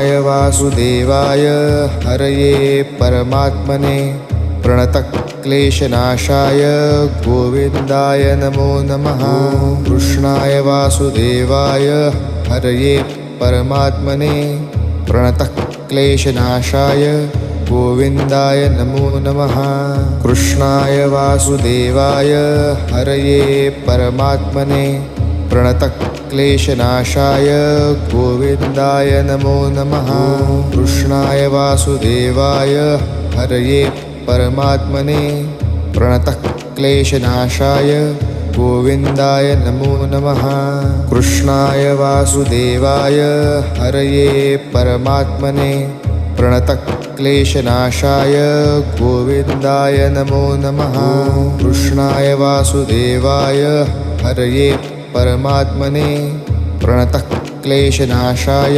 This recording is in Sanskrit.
कृष्णाय वासुदेवाय हरये परमात्मने प्रणतक्लेशनाशाय गोविन्दाय नमो नमः। कृष्णाय वासुदेवाय हरये परमात्मने प्रणतक्लेशनाशाय गोविन्दाय नमो नमः। कृष्णाय वासुदेवाय हरये परमात्मने प्रणतक्लेशनाशाय गोविन्दाय नमो नमः। कृष्णाय वासुदेवाय हरये परमात्मने प्रणतक्लेशनाशाय गोविन्दाय नमो नमः। कृष्णाय वासुदेवाय हरये परमात्मने प्रणतक्लेशनाशाय गोविन्दाय नमो नमः। कृष्णाय वासुदेवाय हरये परमात्मने प्रणतक्लेशनाशाय